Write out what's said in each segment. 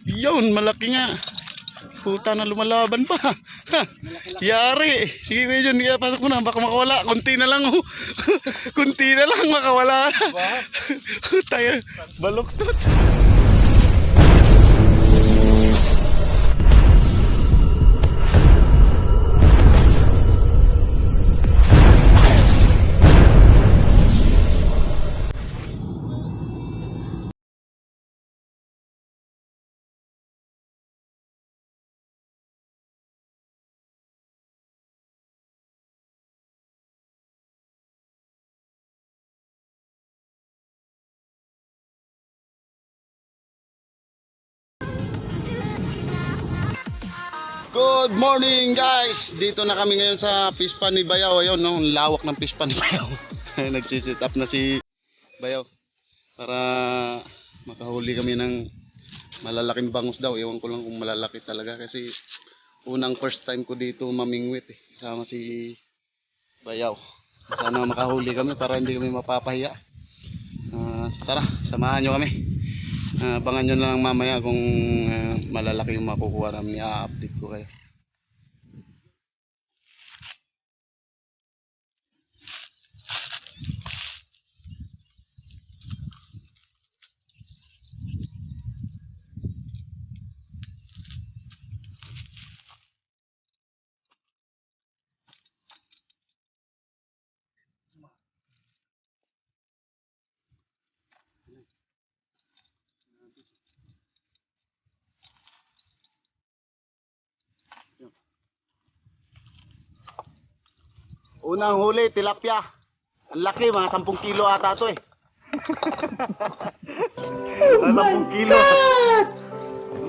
Yun, malaki nga. Puta na lumalaban pa. Ha, yari. Sige Kuya John, pasok mo na. Baka makawala. Kunti na lang. Oh. Kunti na lang makawala na. Tayo. Baluktot. Good morning guys! Dito na kami ngayon sa fish pan ni Bayaw. Ayun, no? Ang lawak ng fish pan ni Bayaw. Nagsisit up na si Bayaw para makahuli kami ng malalaking bangus daw. Ewan ko lang kung malalaki talaga kasi unang first time ko dito mamingwit eh. Kasama si Bayaw. Sana makahuli kami para hindi kami mapapahiya. Tara, samahan nyo kami. Abangan nyo na lang mamaya kung malalaki yung makukuha namin. I-update ko kayo. Unang huli, tilapia. Ang laki, mga 10 kilo ata to eh. Mga 10 kilo.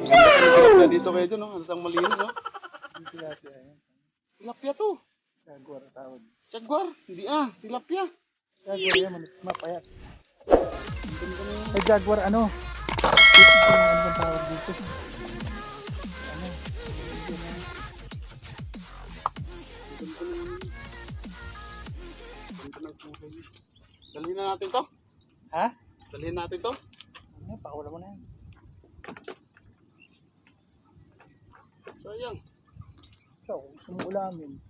Tilapia dito kayo dyan, no? Ang malinis, no? Tilapia to. Jaguar tawag. Jaguar? Hindi tilapia. Jaguar yan, mapayat. Ay, jaguar ano? Ano bang tawag dito? Ano? Dalhin na natin to. Ha? Dalhin natin to. Ano? Pakawala mo na yan. Sayang. So, gusto mo ulamin.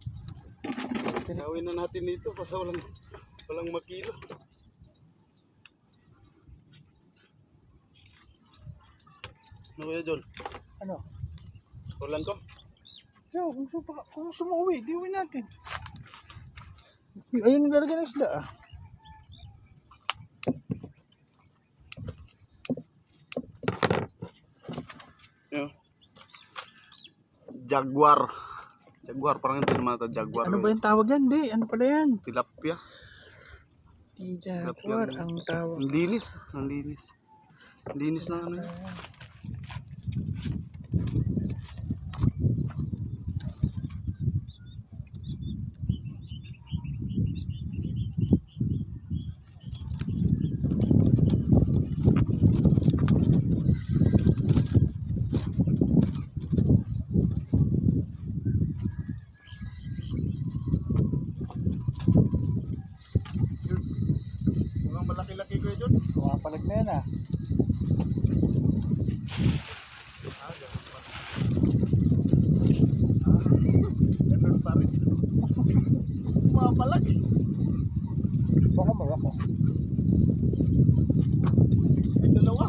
Gawin na natin dito para walang makilo. Ano kaya John? Ano? Ulan ko? Yo, kung gusto mo uwi, di uwi natin. Ayun ang lalagyan ng isda ah. Yeah. Jaguar. Jaguar, parang hindi naman ito jaguar. Ano ba yung tawag yan? Di, ano pala yan? Tilapia. Di jaguar ang tawag. Ang linis. Ang linis. Ang linis na ano yan. Malaki-laki ko yun. Kumapalag na yan ah. Ganun pa rin. Kumapalag. Baka marako. Ay, dalawa.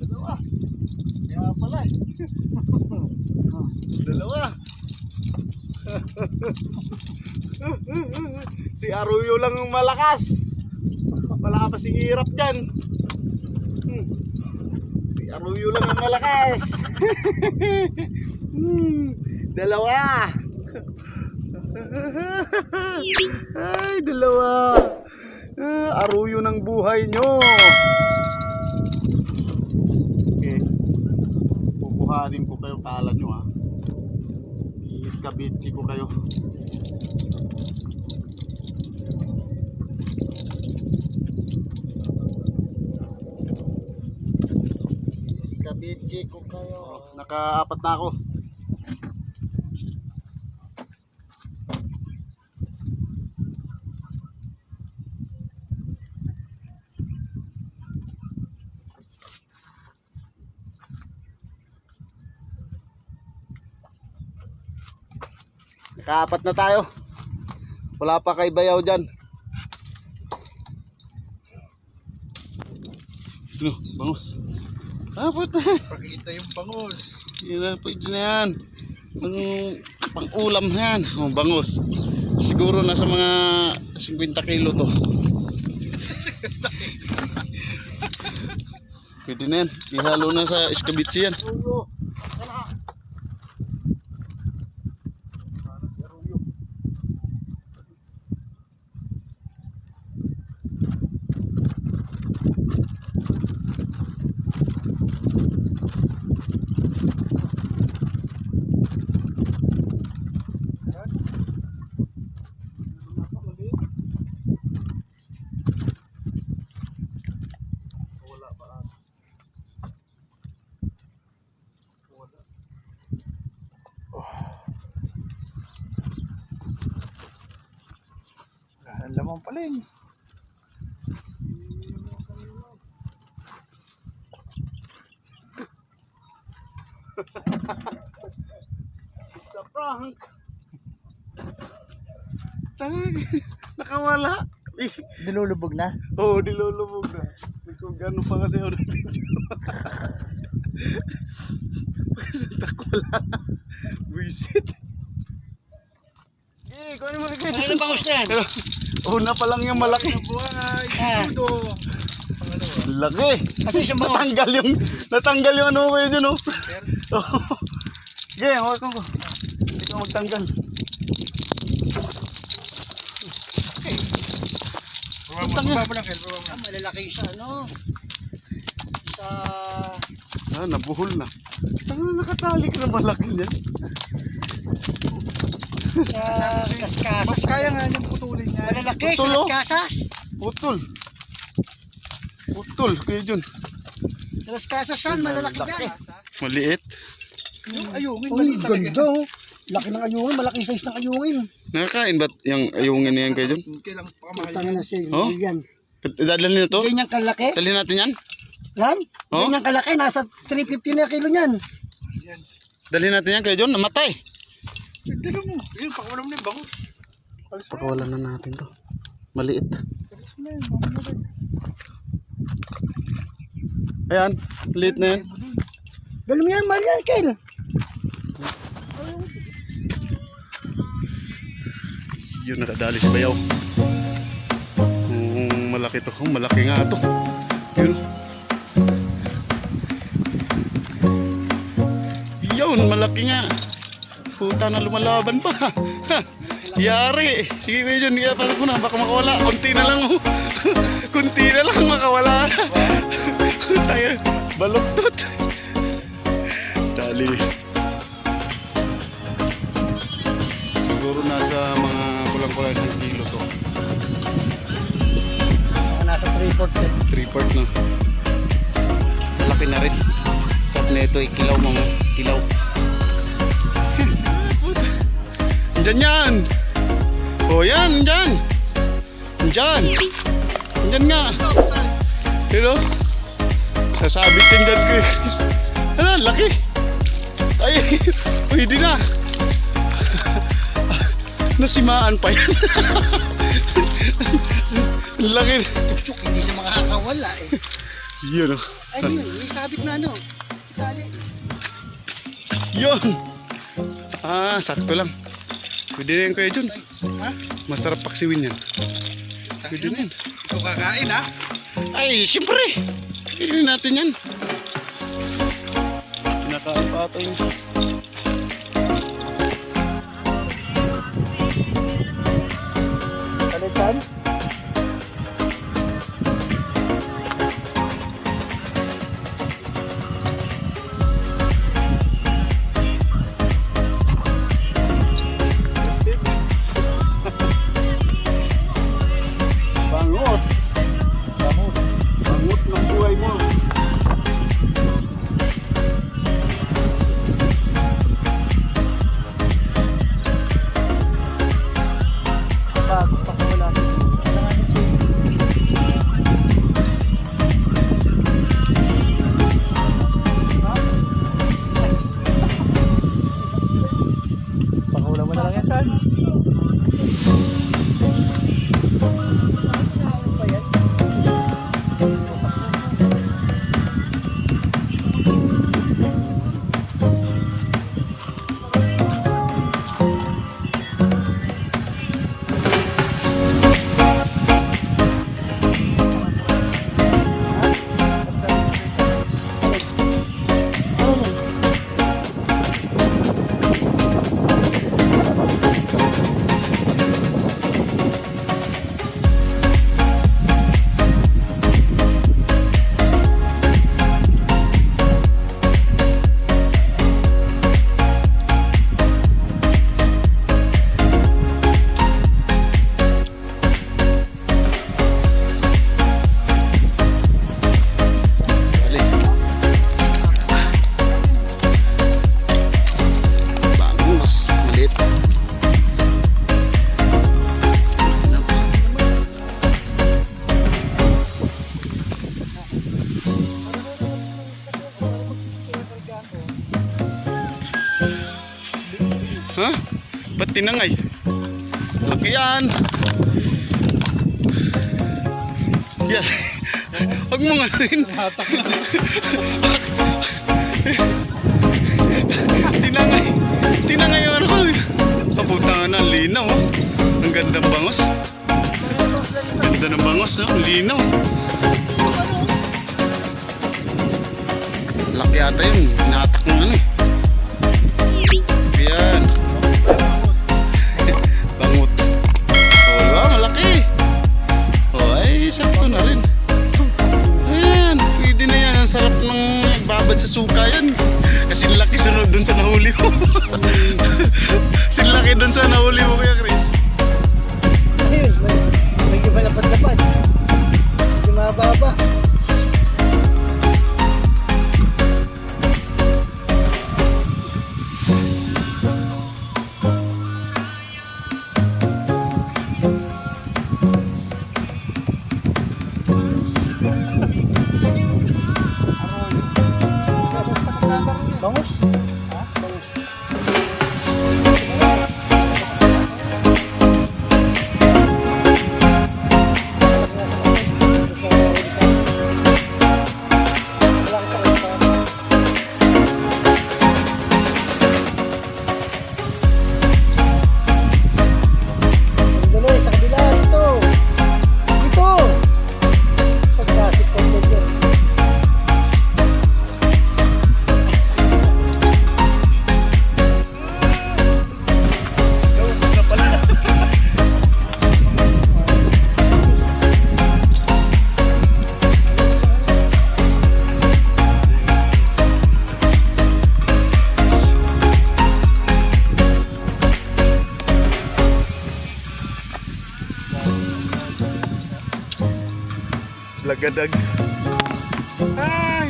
Dalawa. Kaya pala eh. Dalawa. Si Arroyo lang ang malakas. Wala pa si Hirap dyan. Si Arroyo lang ang malakas. Dalawa. Ay, dalawa. Arroyo ng buhay nyo. Okay. Kukuhanin ko kayo, kala nyo ha. Iiskabitsi ko kayo. Iiskabitsi ko kayo. Nakaapat na ako. Nakaapat na tayo. Wala pa kay Bayaw dyan. Ano? Bangus. Puta. Pakita yung bangus. Yan na, pwede na yan. Pang-ulam na yan. Bangus. Siguro nasa mga 50 kilo to. Pwede na yan. Ihalo na sa iskabitsi yan. Ang lamang pala yun. It's a prank. Nakawala. Nilulubog na? Oo, nilulubog na. Kung gano'n pa kasi ako nag-video. Takwala. Buisit. Kunin mo lagay. Ano bangus na yan? Una pa lang yung malaki. Buhay! Sudo! Laki. Kasi isang bangus. Natanggal yung ano kayo dyan, oh. Sige, hawakan ko. Hindi ko magtanggal. Baba mo lang, Kel. Baba mo lang. Malalaki siya, ano? Sa... Nabuhol na. Nakatalik na malaki niyan. Sa kaskasas. Kaya nga niyang putulin niya. Malalaki sa Putol, oh. kaskasas. Putol. Putol, kayo dyan. Sa kaskasas yan, malalaki yan. Maliit. Yung ayungin, maliit talaga. Ganda oh. Laki ng ayungin, malaki size ng ayungin. Nakakain ba't yung ayungin na yan kayo dyan? Kailang pakamahal Tanga na siya, Oh? yan. Dadalhin na to? Ganyan kalaki. Dalhin natin yan? Yan? Oh? Ganyan kalaki, nasa 350 na kilo niyan. Dalhin natin yan kayo dyan? Namatay. Dala mo. Yun, pakawalan mo na yung bangus. Pakawalan na natin to. Maliit. Ayan, maliit na yan. Dalo mo yan, mahal yan, Kel. Yun, nakadali si Bayaw. Malaki to. Malaki nga to. Yun. Yun, malaki nga. Puta na lumalaban pa. Yari. Sige kayo dyan. Pasok ko na. Baka makawala. Kunti na lang. Kunti na lang makawala. Tayo. Baluktot. Dali. Siguro nasa mga kulang-kulang 1 kilo to. Nasa 340. 3/4 na. Malaki na rin. Sab na ito kilaw mga kilaw. Diyan yan. Oh yan, diyan. Diyan. Diyan nga. Pero sasabit din dyan ko. Ano, laki. Ay, pwede na. Nasimaan pa yan. Laki. Hindi siya makakawala eh. Yun oh. Ay, yun. May sabit na ano. Dali. Yun. Sakto lang. Pwede na yan kayo dyan. Ha? Masarap paksiwin yan. Pwede na yan. Ito kakain, ha? Ay, siyempre. Pwede natin yan. Kinakain pa ata yun. Kalitan. Bangos. Bangot ng buhay mo. Bago pa wala. Ha? Ba't tinangay? Laki yan. Yan. Huwag mo nga rin. Tinangay. Tinangay yung ano ko. Kabutangan na, linaw. Oh. Ang gandang bangos. Ganda ng bangos, no? Linaw. Laki ata yun. Natak ng ano eh. Ayan. Bangot. Oh, diba? Malaki. Oh, ay, sakto na rin. Ayan, pwede na yan. Ang sarap ng babad sa suka yan. Kasi laki sunod dun sa nahuli mo. Sinlaki dun sa nahuli mo, Kuya Chris. Ayun, medyo malapad-lapad. Medyo mababa. Bangus? Ha? Bangus. Daloy, sa kabila, dito. Dito. Pagkasip ko dito. Lagadags. Ay!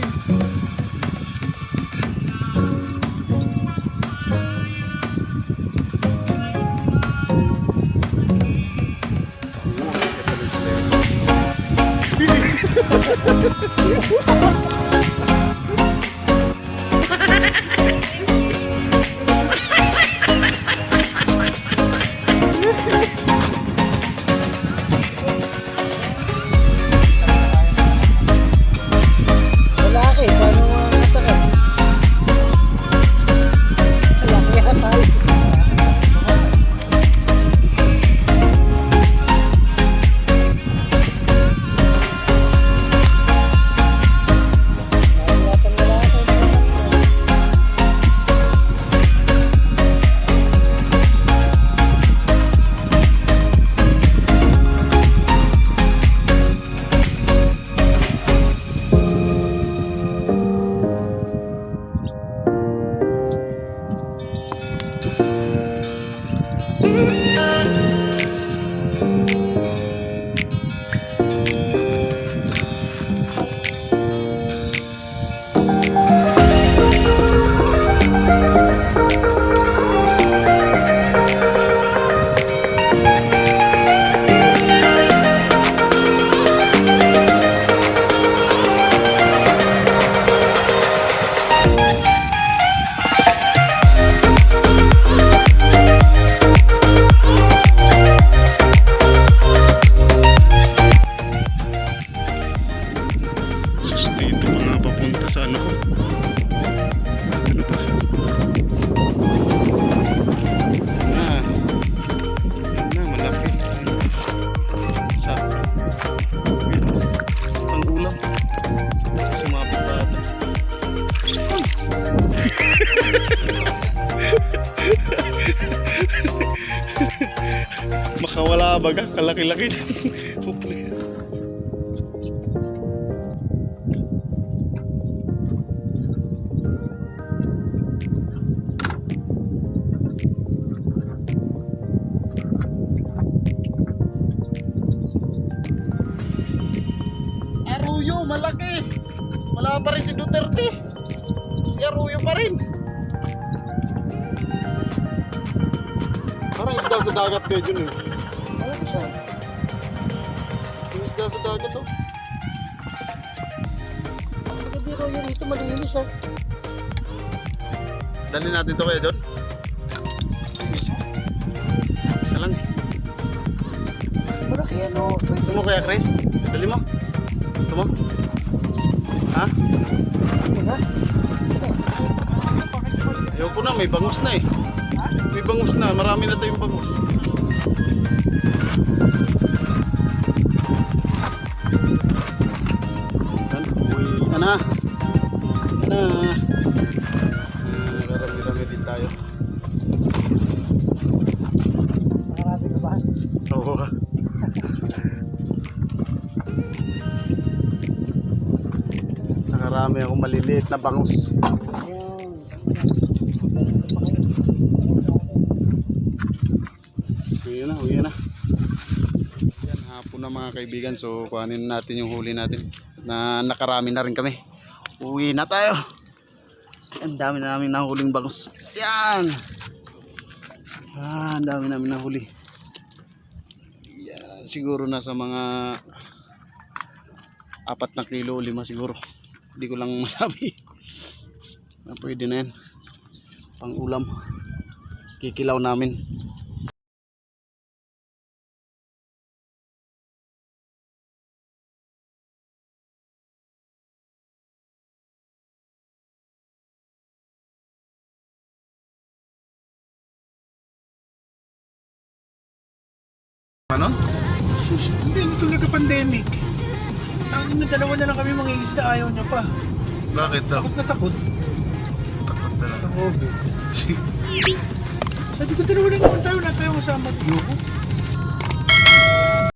Lalaki, paano mga natakan? Lalaki yata. Lalatan lalaki. Dito mga papunta sa ano ko. Ano pa? Na, malaki. Sa ang ulam. Sumapit pa ata. Makawala baga, kalaki-laki. Aruyo, malaki. Wala pa rin si Duterte. Si Aruyo pa rin. Parang isda sa dagat kayo dyan eh. Malaki siya. Yung isda sa dagat oh. yun dito malinis ah. Dali natin to kaya doon. Isa lang. Malaki yan oh. Gusto mo kaya Chris? Dali mo. Gusto mo? Ha? Ha? Ayoko na, may bangus na eh. May bangus na, marami na tayong bangus. Yan, uwi ka na. Marami-rami din tayo. Marami ka ba? Oo. Nakarami ako maliliit na bangus. Ayun. Uwi na. Yan, hapon na mga kaibigan. So, kuhanin natin yung huli natin. Na nakarami na rin kami. Uwi na tayo. Ang dami na namin nahuling bangus. Yan. Ang dami namin nahuli. Yan, siguro nasa mga 4 na kilo, 5 siguro. Hindi ko lang masabi. Pwede na yan. Pang ulam. Kikilaw namin. Ano? Sus, hindi talaga pandemic. Ang dalawa na lang kami mangingisda, ayaw niya pa. Bakit daw? Takot na takot. Takot na lang. Sabi ko, dalawa na naman tayo, nasa yung kasama. Yoko.